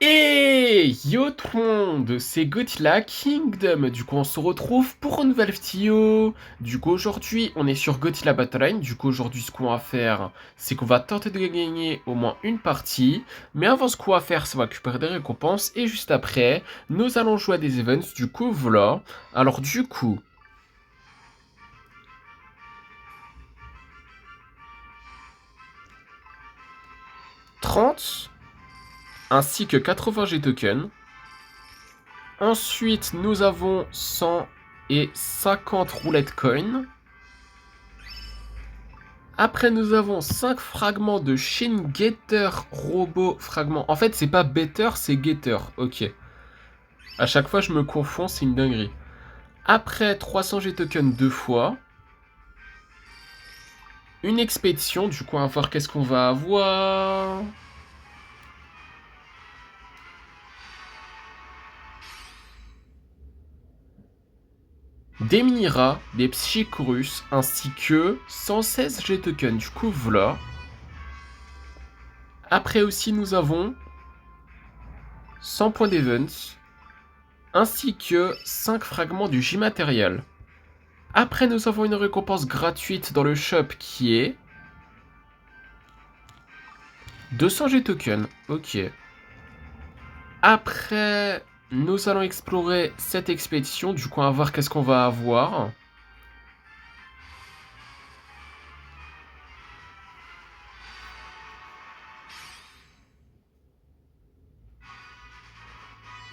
Et yo tout le monde, c'est Godzilla Kingdom. Du coup, on se retrouve pour une nouvelle vidéo. Du coup, aujourd'hui, on est sur Godzilla Battleline. Du coup, aujourd'hui, ce qu'on va faire, c'est qu'on va tenter de gagner au moins une partie. Mais avant, ce qu'on va faire, c'est qu'on va récupérer des récompenses. Et juste après, nous allons jouer à des events. Du coup, voilà. Alors, du coup, 30 ainsi que 80 G tokens. Ensuite, nous avons 100 et 50 roulettes coin. Après, nous avons 5 fragments de Shin Getter Robot Fragment. En fait, c'est pas Better, c'est Getter. Ok. À chaque fois, je me confonds, c'est une dinguerie. Après, 300 G-Token 2 fois. Une expédition, du coup, on va voir qu'est-ce qu'on va avoir. Des Miniras, des Psychorus, ainsi que 116 G-Token. Du coup, voilà. Après aussi, nous avons 100 points d'event, ainsi que 5 fragments du J-Matériel. Après, nous avons une récompense gratuite dans le shop qui est 200 G-Token. Ok. Après, nous allons explorer cette expédition. Du coup, on va voir qu'est-ce qu'on va avoir.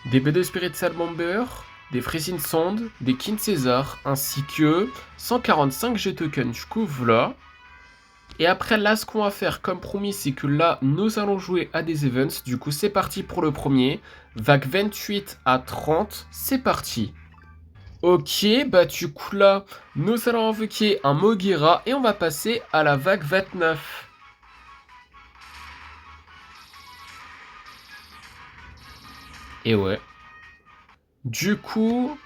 Des B2 Spirit Salmamber, des Freezing Sand, des Kin César, ainsi que 145 G-Token. Du coup, voilà. Et après, là, ce qu'on va faire, comme promis, c'est que là, nous allons jouer à des events. Du coup, c'est parti pour le premier. Vague 28 à 30, c'est parti. Ok, bah du coup là, nous allons invoquer un Mogira et on va passer à la vague 29. Et ouais. Du coup,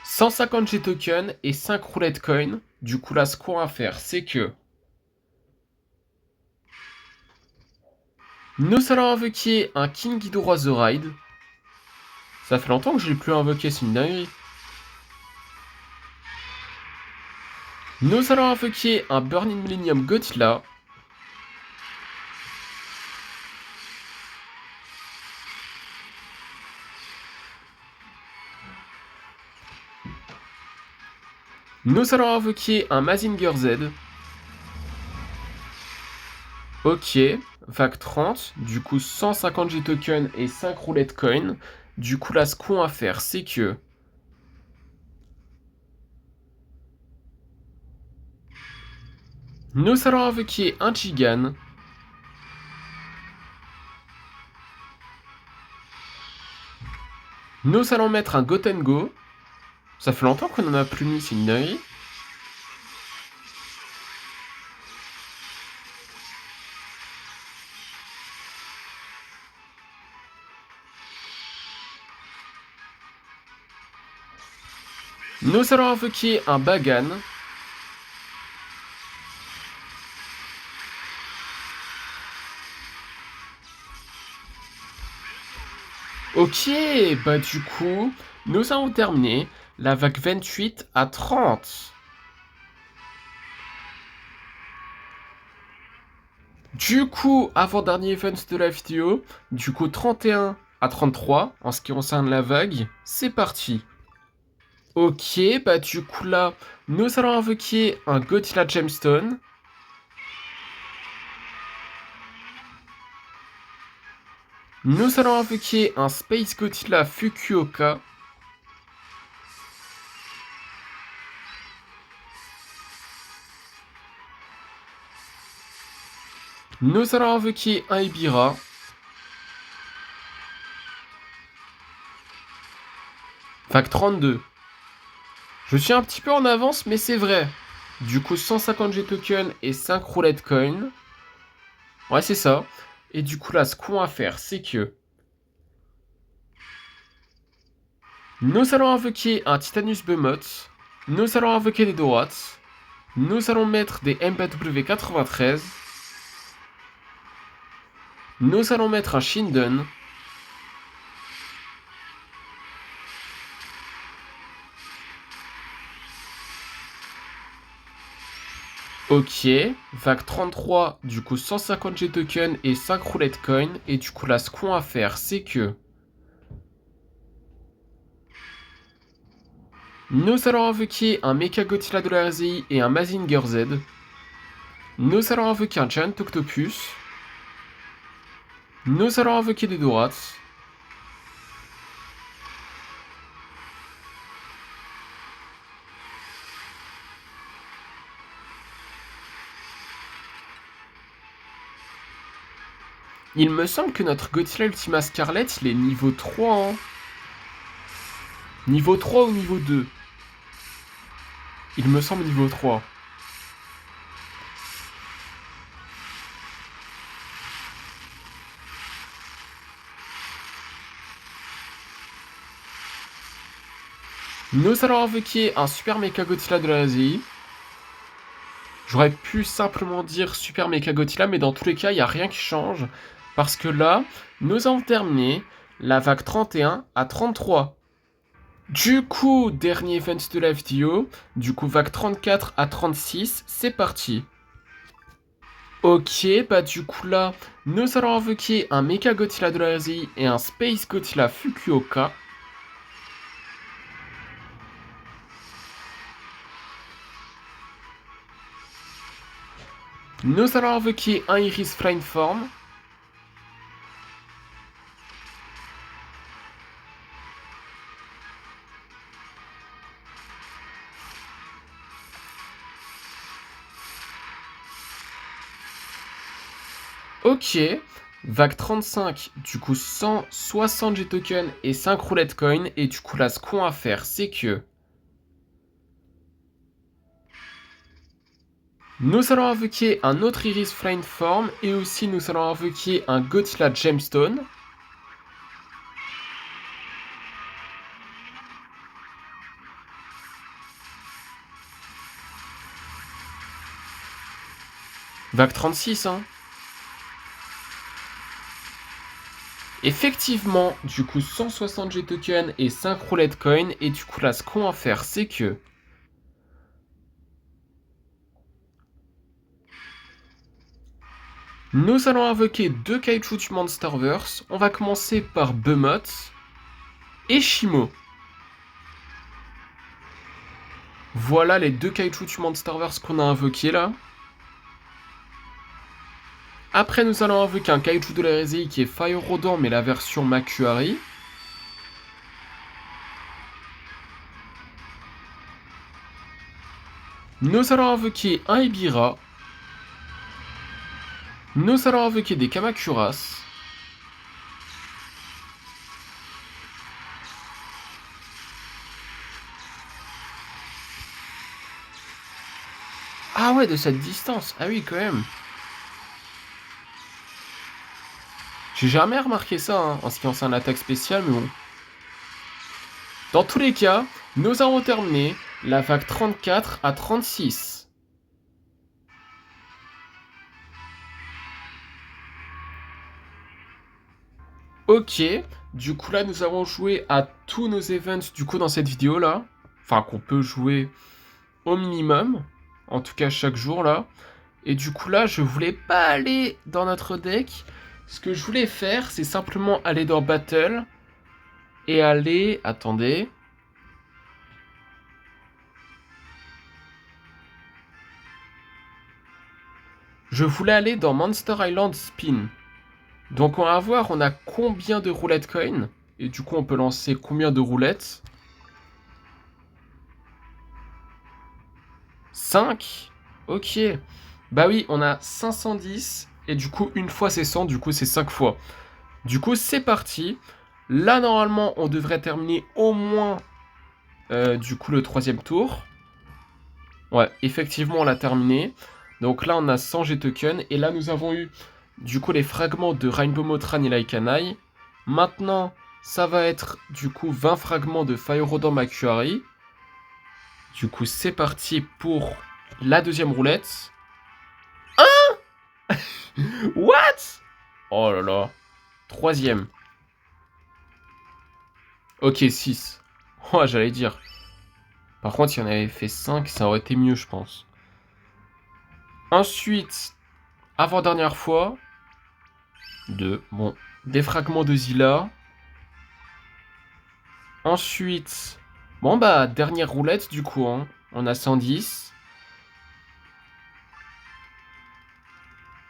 150 G-Token et 5 roulettes coin. Du coup là, ce qu'on va faire, c'est que nous allons invoquer un King Ghidorah The Ride. Ça fait longtemps que je l'ai plus invoqué, c'est une dinguerie. Nous allons invoquer un Burning Millennium Godzilla. Nous allons invoquer un Mazinger Z. Ok, vague 30, du coup 150 G-Token et 5 roulettes coin. Du coup là, ce qu'on va faire, c'est que nous allons invoquer un Gigan. Nous allons mettre un Gotengo. Ça fait longtemps qu'on en a plus mis, c'est une dinguerie. Nous allons invoquer un Bagan. Ok, bah du coup, nous avons terminé la vague 28 à 30. Du coup, avant-dernier event de la vidéo, du coup 31 à 33 en ce qui concerne la vague, c'est parti. Ok, bah du coup là, nous allons invoquer un Godzilla Gemstone. Nous allons invoquer un Space Godzilla Fukuoka. Nous allons invoquer un Ibira. Vague 32. Je suis un petit peu en avance, mais c'est vrai. Du coup, 150 G-Token et 5 roulettes coin. Ouais, c'est ça. Et du coup, là, ce qu'on va faire, c'est que nous allons invoquer un Titanus Behemoth. Nous allons invoquer des Dorats. Nous allons mettre des MBW93. Nous allons mettre un Shinden. Ok, vague 33, du coup 150 G-tokens et 5 roulettes coin. Et du coup là, ce qu'on va faire, c'est que nous allons invoquer un Mecha Godzilla de la RZI et un Mazinger Z. Nous allons invoquer un Giant Octopus. Nous allons invoquer des Dorats. Il me semble que notre Godzilla Ultima Scarlet, il est niveau 3, hein. Niveau 3 ou niveau 2? Il me semble niveau 3. Nous allons invoquer un Super Mecha Godzilla de la RZI. J'aurais pu simplement dire Super Mecha Godzilla, mais dans tous les cas, il n'y a rien qui change. Parce que là, nous avons terminé la vague 31 à 33. Du coup, dernier event de la vidéo. Du coup, vague 34 à 36, c'est parti. Ok, bah du coup là, nous allons invoquer un Mecha Godzilla de la RZI et un Space Godzilla Fukuoka. Nous allons invoquer un Iris Flying-Form. Ok, vague 35, du coup 160 G-tokens et 5 roulettes coin. Et du coup là, ce qu'on va faire, c'est que nous allons invoquer un autre Iris Flying Form et aussi nous allons invoquer un Godzilla Gemstone. Vague 36, hein. Effectivement, du coup 160 G-tokens et 5 roulettes coin. Et du coup là, ce qu'on va faire, c'est que nous allons invoquer deux Kaiju du Monsterverse. On va commencer par Behemoth et Shimo. Voilà les deux Kaiju du Monsterverse qu'on a invoqués là. Après, nous allons invoquer un Kaiju de la RZI qui est Fire Rodent, mais la version Makuari. Nous allons invoquer un Ibira. Nous allons invoquer des Kamakuras. Ah ouais, de cette distance. Ah oui, quand même. J'ai jamais remarqué ça, hein, en ce qui concerne l'attaque spéciale, mais bon. Dans tous les cas, nous avons terminé la vague 34 à 36. Ok, du coup là, nous avons joué à tous nos events du coup dans cette vidéo là. Enfin, qu'on peut jouer au minimum. En tout cas, chaque jour là. Et du coup là, je voulais pas aller dans notre deck. Ce que je voulais faire, c'est simplement aller dans Battle. Et aller... Attendez. Je voulais aller dans Monster Island Spin. Donc on va voir, on a combien de roulettes coin. Et du coup, on peut lancer combien de roulettes? 5. Ok. Bah oui, on a 510. Et du coup, une fois c'est 100, du coup c'est 5 fois. Du coup, c'est parti. Là, normalement, on devrait terminer au moins du coup le troisième tour. Ouais, effectivement, on l'a terminé. Donc là, on a 100 G-tokens. Et là, nous avons eu du coup les fragments de Rainbow Motran et Laikanai. Maintenant, ça va être du coup 20 fragments de Fire Rodent Makuari. Du coup, c'est parti pour la deuxième roulette. What? Oh là là. Troisième. Ok, 6. Oh, j'allais dire. Par contre, si on avait fait 5, ça aurait été mieux, je pense. Ensuite, avant-dernière fois. 2. Bon, des fragments de Zilla. Ensuite, bon bah, dernière roulette du coup, hein. On a 110.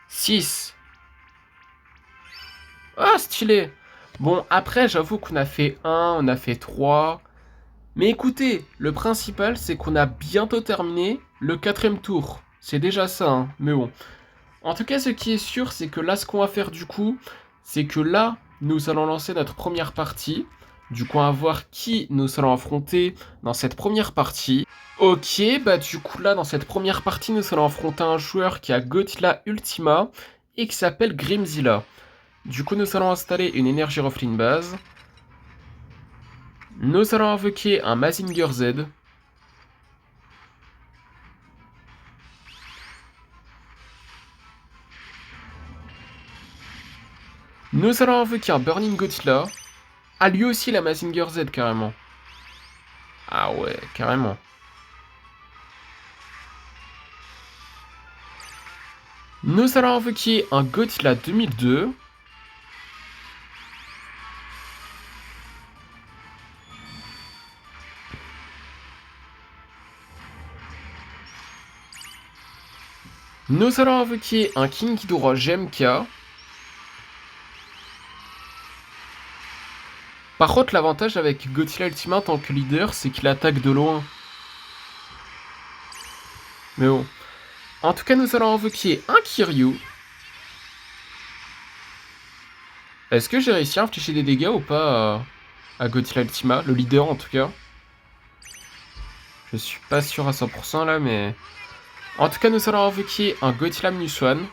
6. Ah, stylé. Bon, après, j'avoue qu'on a fait 1, on a fait 3. Mais écoutez, le principal, c'est qu'on a bientôt terminé le 4ème tour. C'est déjà ça, hein. Mais bon. En tout cas, ce qui est sûr, c'est que là, ce qu'on va faire du coup, c'est que là, nous allons lancer notre première partie. Du coup, on va voir qui nous allons affronter dans cette première partie. Ok, bah du coup là, dans cette première partie, nous allons affronter un joueur qui a Godzilla Ultima et qui s'appelle Grimzilla. Du coup, nous allons installer une énergie Roflin base. Nous allons invoquer un Mazinger Z. Nous allons invoquer un Burning Godzilla. Ah, lui aussi, la Mazinger Z, carrément. Ah ouais, carrément. Nous allons invoquer un Godzilla 2002. Nous allons invoquer un King Ghidorah GMK. Par contre, l'avantage avec Godzilla Ultima en tant que leader, c'est qu'il attaque de loin. Mais bon. En tout cas, nous allons invoquer un Kiryu. Est-ce que j'ai réussi à infliger des dégâts ou pas à Godzilla Ultima, le leader en tout cas? Je suis pas sûr à 100% là, mais... En tout cas, nous allons invoquer un Godzilla Minus One.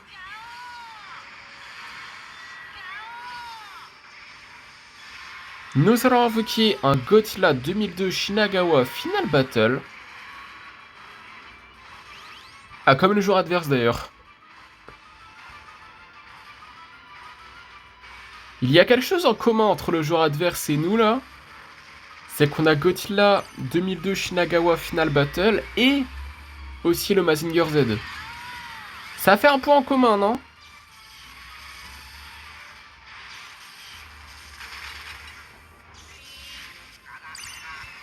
Nous allons invoquer un Godzilla 2002 Shinagawa Final Battle. Ah, comme le joueur adverse d'ailleurs. Il y a quelque chose en commun entre le joueur adverse et nous là. C'est qu'on a Godzilla 2002 Shinagawa Final Battle et aussi le Mazinger Z. Ça fait un point en commun, non?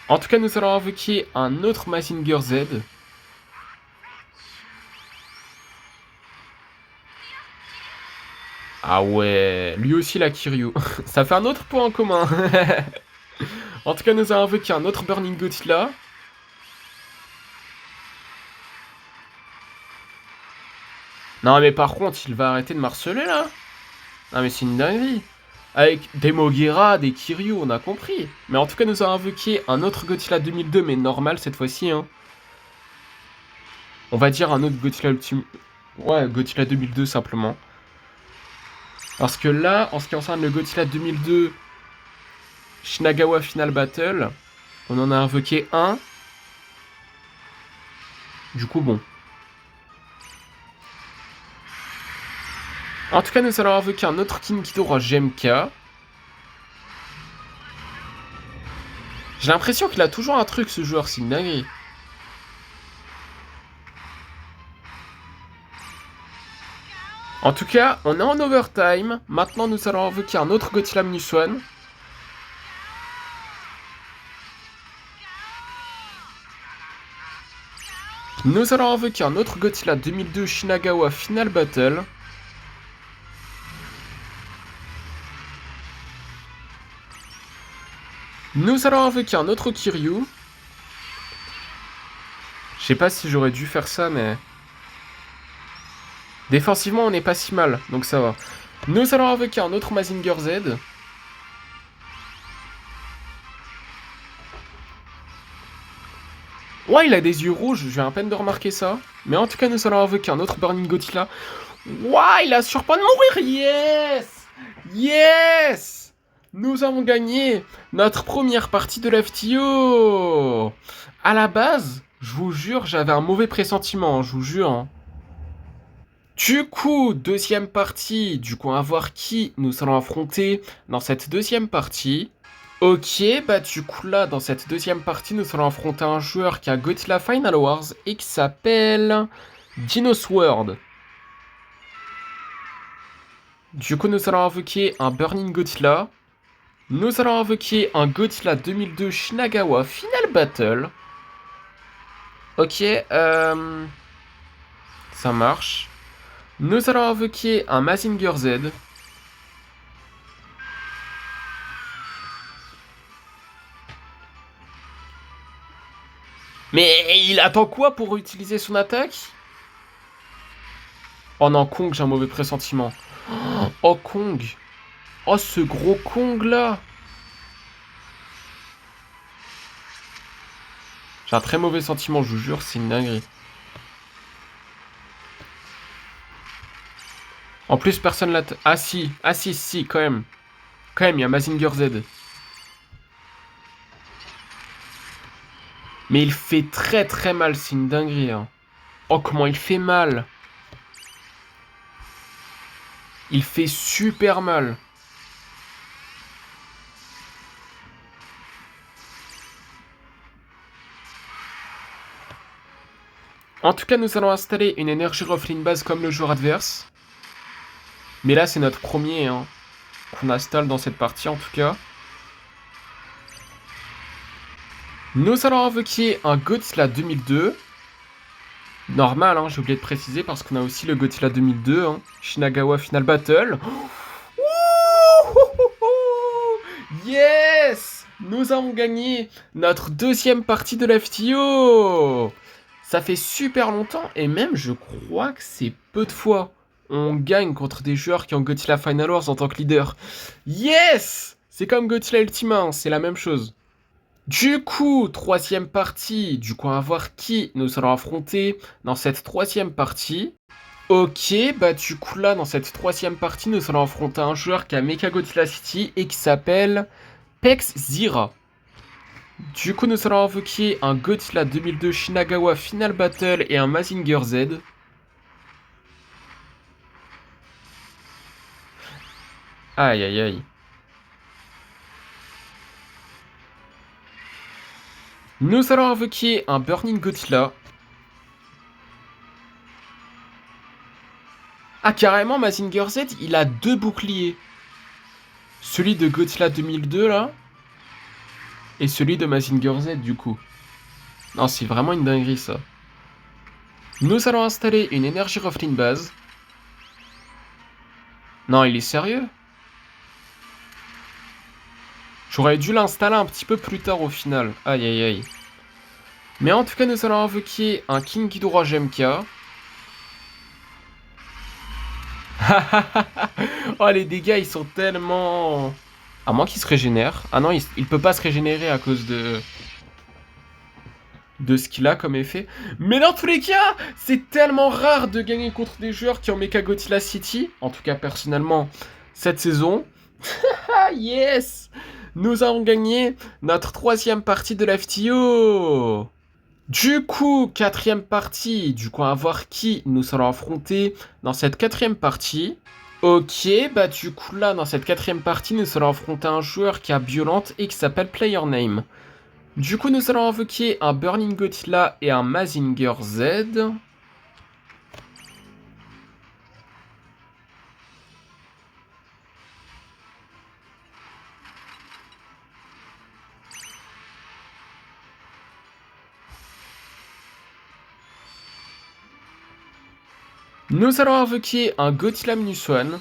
En tout cas, nous allons invoquer un autre Mazinger Z. Ah ouais, lui aussi la Kiryu. Ça fait un autre point en commun. En tout cas, nous allons invoquer un autre Burning Godzilla. Non mais par contre, il va arrêter de marceler là. Non mais c'est une dinguerie. Avec des Moguera, des Kiryu, on a compris. Mais en tout cas, nous allons invoquer un autre Godzilla 2002, mais normal cette fois-ci. Hein. On va dire un autre Godzilla Ultime. Ouais, Godzilla 2002 simplement. Parce que là, en ce qui concerne le Godzilla 2002 Shinagawa Final Battle, on en a invoqué un. Du coup, bon. En tout cas, nous allons invoquer un autre King Ghidorah GMK. J'ai l'impression qu'il a toujours un truc, ce joueur, c'est une dinguerie. En tout cas, on est en overtime. Maintenant, nous allons invoquer un autre Godzilla Minus One. Nous allons invoquer un autre Godzilla 2002 Shinagawa Final Battle. Nous allons invoquer un autre Kiryu. Je sais pas si j'aurais dû faire ça, mais... Défensivement, on n'est pas si mal, donc ça va. Nous allons invoquer un autre Mazinger Z. Ouais, il a des yeux rouges, je viens à peine de remarquer ça. Mais en tout cas, nous allons invoquer un autre Burning Godzilla. Ouais, il a sur point de mourir. Yes! Yes! Nous avons gagné notre première partie de l'FTO. À la base, je vous jure, j'avais un mauvais pressentiment, je vous jure. Hein. Du coup, deuxième partie. Du coup, on va voir qui nous allons affronter dans cette deuxième partie. Ok, bah du coup là, dans cette deuxième partie, nous allons affronter un joueur qui a Godzilla Final Wars et qui s'appelle Dinosword. Du coup, nous allons invoquer un Burning Godzilla. Nous allons invoquer un Godzilla 2002 Shinagawa Final Battle. Ok, ça marche. Nous allons invoquer un Mazinger Z. Mais il attend quoi pour utiliser son attaque? Oh non, Kong, j'ai un mauvais pressentiment. Oh, Kong. Oh, ce gros Kong là. J'ai un très mauvais sentiment, je vous jure, c'est une dinguerie. En plus, personne l'a... Ah si, quand même. Quand même, il y a Mazinger Z. Mais il fait très très mal, c'est une dinguerie. Hein. Oh, comment il fait mal. Il fait super mal. En tout cas, nous allons installer une énergie Ruffling base comme le joueur adverse. Mais là, c'est notre premier hein, qu'on installe dans cette partie en tout cas. Nous allons invoquer un Godzilla 2002. Normal, hein, j'ai oublié de préciser parce qu'on a aussi le Godzilla 2002, hein, Shinagawa Final Battle. Yes! Nous avons gagné notre deuxième partie de la FTO. Ça fait super longtemps et même je crois que c'est peu de fois on gagne contre des joueurs qui ont Godzilla Final Wars en tant que leader. Yes! C'est comme Godzilla Ultima, hein, c'est la même chose. Du coup, troisième partie, du coup on va voir qui nous allons affronter dans cette troisième partie. Ok, bah du coup là, dans cette troisième partie, nous allons affronter un joueur qui a Mecha Godzilla City et qui s'appelle Pex Zira. Du coup, nous allons invoquer un Godzilla 2002 Shinagawa Final Battle et un Mazinger Z. Aïe aïe aïe. Nous allons invoquer un Burning Godzilla. Ah, carrément, Mazinger Z, il a deux boucliers. Celui de Godzilla 2002, là. Et celui de Mazinger Z, du coup. Non, c'est vraiment une dinguerie, ça. Nous allons installer une énergie Ruffling base. Non, il est sérieux? J'aurais dû l'installer un petit peu plus tard au final. Aïe aïe aïe. Mais en tout cas, nous allons invoquer un King Ghidorah GMK. Oh, les dégâts, ils sont tellement... À moins qu'il se régénère. Ah non, il peut pas se régénérer à cause de ce qu'il a comme effet. Mais dans tous les cas, c'est tellement rare de gagner contre des joueurs qui ont Mecha Godzilla City. En tout cas, personnellement, cette saison. Ah yes! Nous avons gagné notre troisième partie de la FTO. Du coup, quatrième partie. Du coup, on va voir qui nous allons affronter dans cette quatrième partie. Ok, bah du coup là, dans cette quatrième partie, nous allons affronter un joueur qui a Violente et qui s'appelle PlayerName. Du coup, nous allons invoquer un Burning Godzilla et un Mazinger Z. Nous allons invoquer un Godzilla Minus One.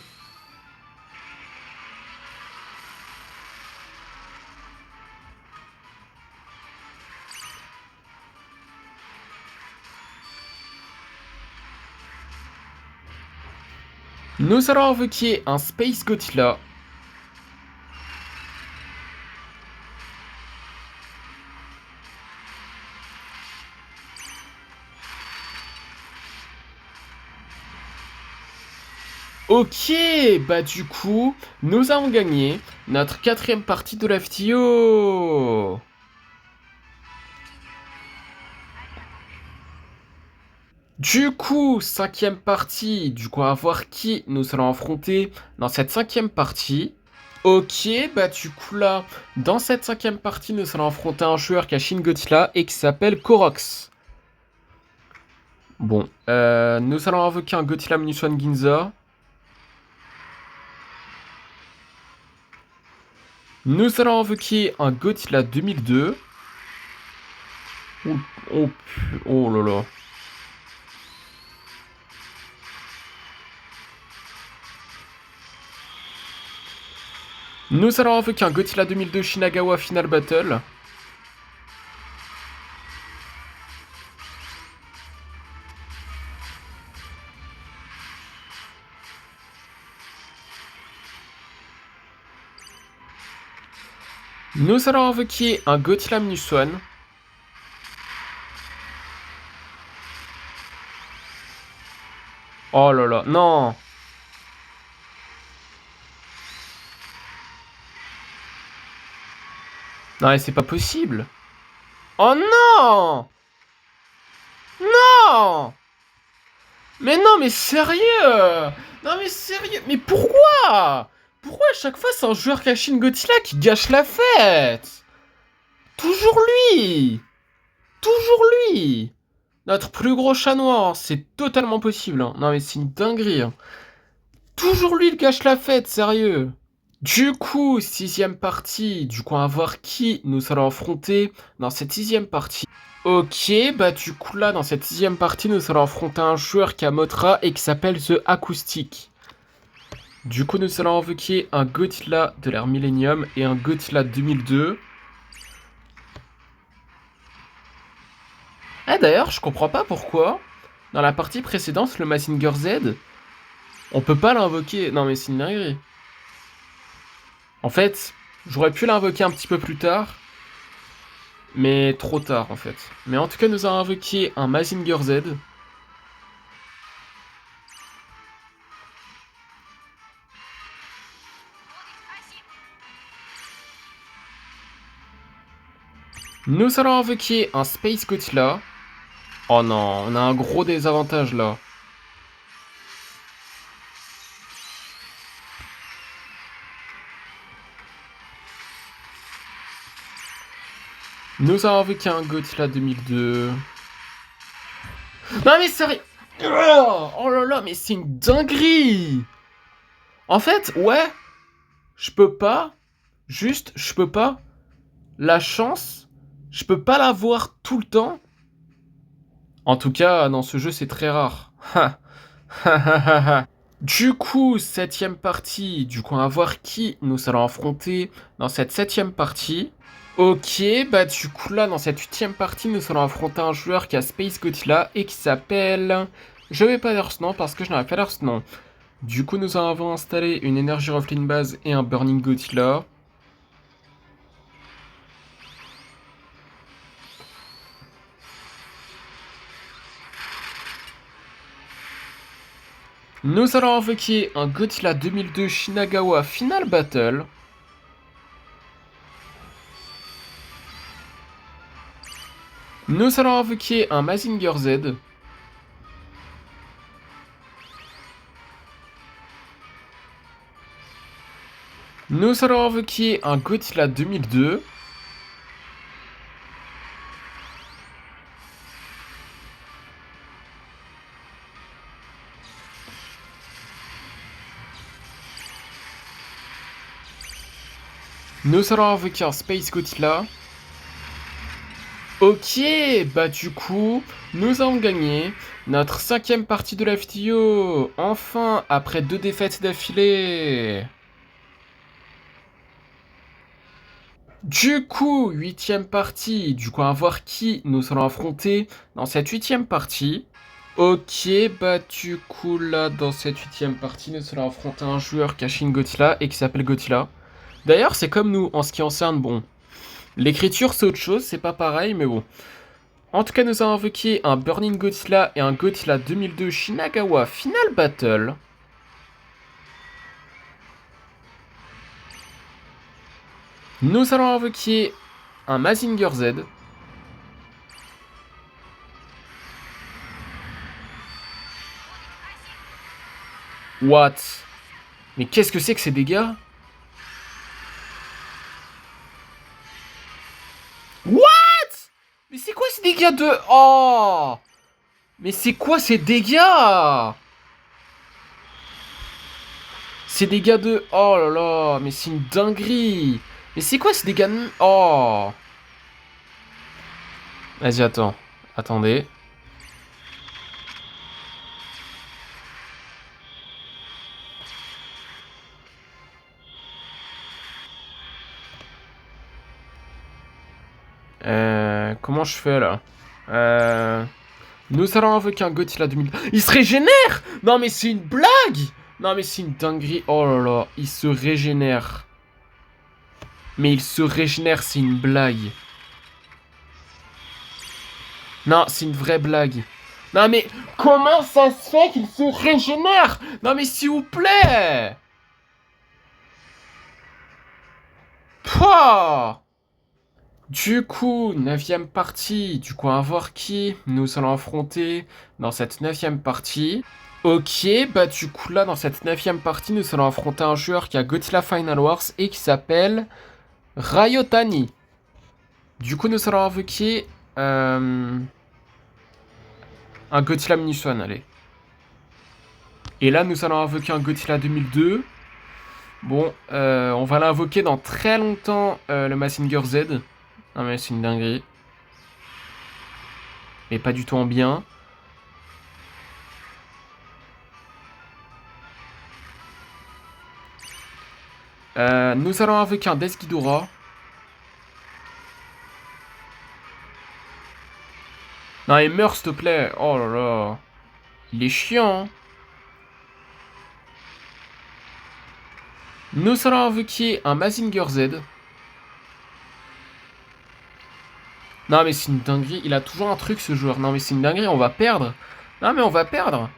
Nous allons invoquer un Space Godzilla. Ok, bah du coup, nous avons gagné notre quatrième partie de la FTO. Du coup, cinquième partie, du coup, on va voir qui nous allons affronter dans cette cinquième partie. Ok, bah du coup là, dans cette cinquième partie, nous allons affronter un joueur qui a Shin Godzilla et qui s'appelle Korox. Bon, nous allons invoquer un Godzilla Minus One Ginza. Nous allons invoquer un Godzilla 2002. Oh, oh, oh là là. Nous allons invoquer un Godzilla 2002 Shinagawa Final Battle. Nous allons invoquer un Godzilla Minus One. Oh là là, non. Non, mais c'est pas possible. Oh non. Non. Mais non, mais sérieux. Non, mais sérieux. Mais pourquoi? Pourquoi à chaque fois c'est un joueur Kashin Godzilla qui gâche la fête? Toujours lui. Toujours lui. Notre plus gros chat noir, c'est totalement possible. Hein. Non mais c'est une dinguerie. Hein. Toujours lui, il gâche la fête, sérieux. Du coup, sixième partie. Du coup, on va voir qui nous allons affronter dans cette sixième partie. Ok, bah du coup là, dans cette sixième partie, nous allons affronter un joueur qui a Motra et qui s'appelle The Acoustic. Du coup, nous allons invoquer un Godzilla de l'ère Millennium et un Godzilla 2002. Ah d'ailleurs, je comprends pas pourquoi, dans la partie précédente, le Mazinger Z, on peut pas l'invoquer. Non mais c'est une dinguerie. En fait, j'aurais pu l'invoquer un petit peu plus tard, mais trop tard en fait. Mais en tout cas, nous avons invoqué un Mazinger Z. Nous allons invoquer un Space Godzilla. Oh non, on a un gros désavantage là. Nous avons invoqué un Godzilla 2002. Non mais sérieux. Oh là là, mais c'est une dinguerie. En fait, ouais, je peux pas. Juste, je peux pas. La chance, je peux pas l'avoir tout le temps. En tout cas, dans ce jeu, c'est très rare. Du coup, septième partie. Du coup, on va voir qui nous allons affronter dans cette septième partie. Ok, bah du coup là, dans cette huitième partie, nous allons affronter un joueur qui a Space Godzilla et qui s'appelle... Je vais pas dire ce nom parce que je n'avais pas dire ce nom. Du coup, nous avons installé une Energy Roughlin base et un Burning Godzilla. Nous allons invoquer un Godzilla 2002 Shinagawa Final Battle. Nous allons invoquer un Mazinger Z. Nous allons invoquer un Godzilla 2002. Nous allons invoquer un Space Godzilla. Ok, bah du coup, nous avons gagné notre cinquième partie de la vidéo. Enfin, après 2 défaites d'affilée. Du coup, huitième partie. Du coup, on va voir qui nous allons affronter dans cette huitième partie. Ok, bah du coup, là, dans cette huitième partie, nous allons affronter un joueur qui a Shin Godzilla et qui s'appelle Godzilla. D'ailleurs, c'est comme nous, en ce qui concerne, bon, l'écriture, c'est autre chose, c'est pas pareil, mais bon. En tout cas, nous avons invoqué un Burning Godzilla et un Godzilla 2002 Shinagawa Final Battle. Nous allons invoquer un Mazinger Z. What? Mais qu'est-ce que c'est que ces dégâts? What? Mais c'est quoi ces dégâts de... Oh! Mais c'est quoi ces dégâts? Ces dégâts de... Oh là là, mais c'est une dinguerie. Mais c'est quoi ces dégâts de... Oh. Vas-y, attends. Attendez. Comment je fais là? Nous allons invoquer un Godzilla 2000. Il se régénère! Non mais c'est une blague! Non mais c'est une dinguerie. Oh là là, il se régénère. Mais il se régénère, c'est une blague. Non, c'est une vraie blague. Non mais comment ça se fait qu'il se régénère? Non mais s'il vous plaît! Pouah! Du coup, 9ème partie. Du coup, on va voir qui nous allons affronter dans cette 9ème partie. Ok, bah du coup là, dans cette 9ème partie, nous allons affronter un joueur qui a Godzilla Final Wars et qui s'appelle Ryotani. Du coup, nous allons invoquer un Godzilla Minus One, allez. Et là, nous allons invoquer un Godzilla 2002. Bon, on va l'invoquer dans très longtemps, le Mazinger Z. Non mais c'est une dinguerie. Mais pas du tout en bien. Nous allons invoquer un Death Ghidorah. Non, il meurt, s'il te plaît. Oh là là. Il est chiant. Hein. Nous allons invoquer un Mazinger Z. Non, mais c'est une dinguerie. Il a toujours un truc, ce joueur. Non, mais c'est une dinguerie. On va perdre. Non, mais on va perdre.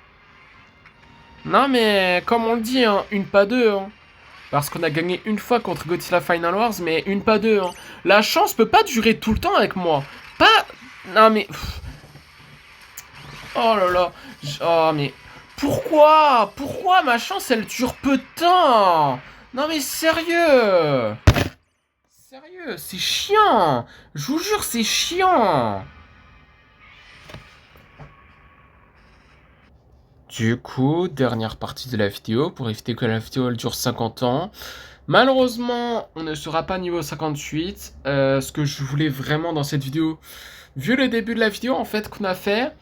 Non, mais comme on le dit, hein, une pas deux. Hein. Parce qu'on a gagné une fois contre Godzilla Final Wars, mais une pas deux. Hein. La chance peut pas durer tout le temps avec moi. Pas... Non, mais... Oh là là. Oh, mais... Pourquoi? Pourquoi ma chance, elle dure peu de temps? Non, mais sérieux? Sérieux, c'est chiant. Je vous jure, c'est chiant. Du coup, dernière partie de la vidéo, pour éviter que la vidéo elle dure 50 ans. Malheureusement, on ne sera pas niveau 58. Ce que je voulais vraiment dans cette vidéo, vu le début de la vidéo en fait qu'on a fait,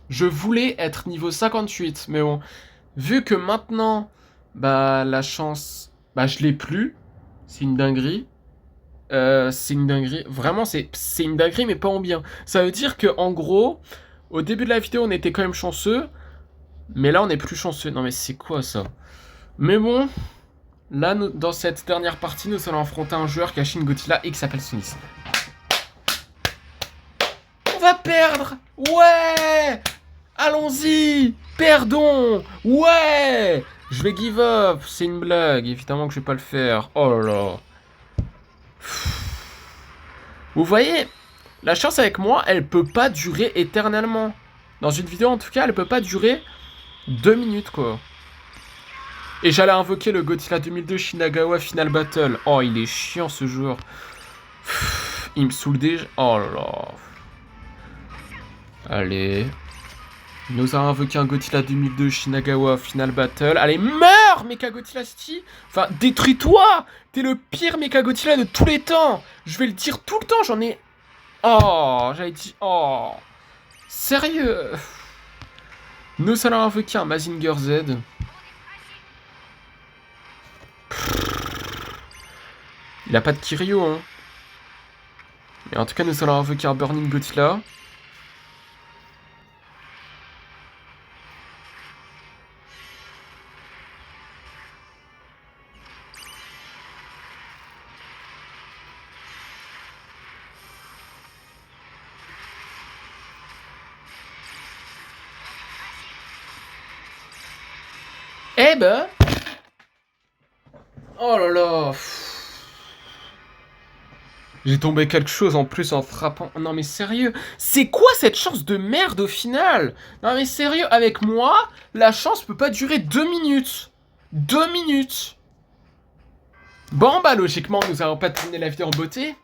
je voulais être niveau 58. Mais bon, vu que maintenant, bah la chance, bah je l'ai plus. C'est une dinguerie. C'est une dinguerie. Vraiment, c'est une dinguerie, mais pas en bien. Ça veut dire que en gros, au début de la vidéo, on était quand même chanceux. Mais là, on est plus chanceux. Non, mais c'est quoi ça? Mais bon, là, dans cette dernière partie, nous allons affronter un joueur qui a Shin Godzilla et qui s'appelle Sonis. On va perdre! Ouais! Allons-y! Perdons! Ouais! Je vais give up! C'est une blague, évidemment que je vais pas le faire. Oh là là. Vous voyez, la chance avec moi, elle peut pas durer éternellement. Dans une vidéo, en tout cas, elle peut pas durer 2 minutes, quoi. Et j'allais invoquer le Godzilla 2002 Shinagawa Final Battle. Oh, il est chiant, ce joueur. Il me saoule déjà. Oh là là. Allez. Nous avons invoqué un Godzilla 2002 Shinagawa Final Battle. Allez, meurs, Mecha Godzilla City. Enfin, détruis-toi. T'es le pire Mecha Godzilla de tous les temps. Je vais le dire tout le temps, j'en ai... Oh, j'avais dit... Oh. Sérieux. Nous allons invoquer un Mazinger Z. Il a pas de Kiryu, hein. Mais en tout cas, nous allons invoquer un Burning Godzilla. Eh ben... Oh là là. J'ai tombé quelque chose en plus en frappant. Non mais sérieux, c'est quoi cette chance de merde au final? Non mais sérieux, avec moi, la chance peut pas durer 2 minutes. 2 minutes. Bon bah logiquement, nous allons pas terminer la vidéo en beauté.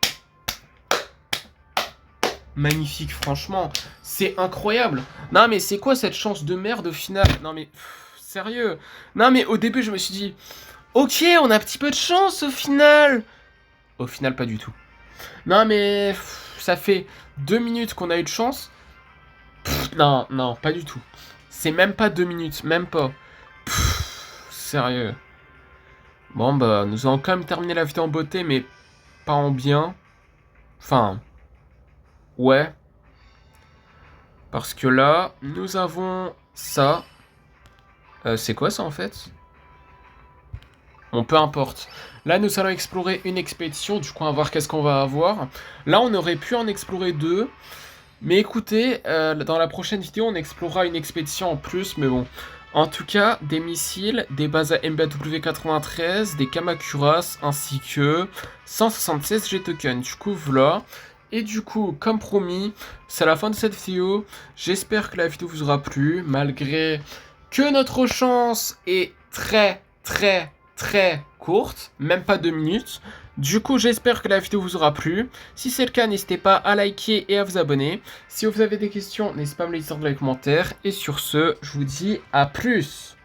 magnifique, franchement. C'est incroyable. Non, mais c'est quoi cette chance de merde au final? Non, mais sérieux. Non, mais au début, je me suis dit, ok, on a un petit peu de chance au final. Au final, pas du tout. Non, mais ça fait 2 minutes qu'on a eu de chance. Non, non, pas du tout. C'est même pas 2 minutes, même pas. Sérieux. Bon, bah, nous allons quand même terminer la vidéo en beauté, mais pas en bien. Enfin, ouais. Parce que là, nous avons ça. C'est quoi ça en fait? Bon, peu importe. Là, nous allons explorer une expédition, du coup, on va voir qu'est-ce qu'on va avoir. Là, on aurait pu en explorer 2. Mais écoutez, dans la prochaine vidéo, on explorera une expédition en plus, mais bon. En tout cas, des missiles, des bases à MBW93, des Kamakuras, ainsi que 176 G-Tokens. Du coup, voilà. Et du coup, comme promis, c'est la fin de cette vidéo. J'espère que la vidéo vous aura plu, malgré que notre chance est très, très, très courte, même pas 2 minutes. Du coup, j'espère que la vidéo vous aura plu. Si c'est le cas, n'hésitez pas à liker et à vous abonner. Si vous avez des questions, n'hésitez pas à me les laisser dans les commentaires. Et sur ce, je vous dis à plus.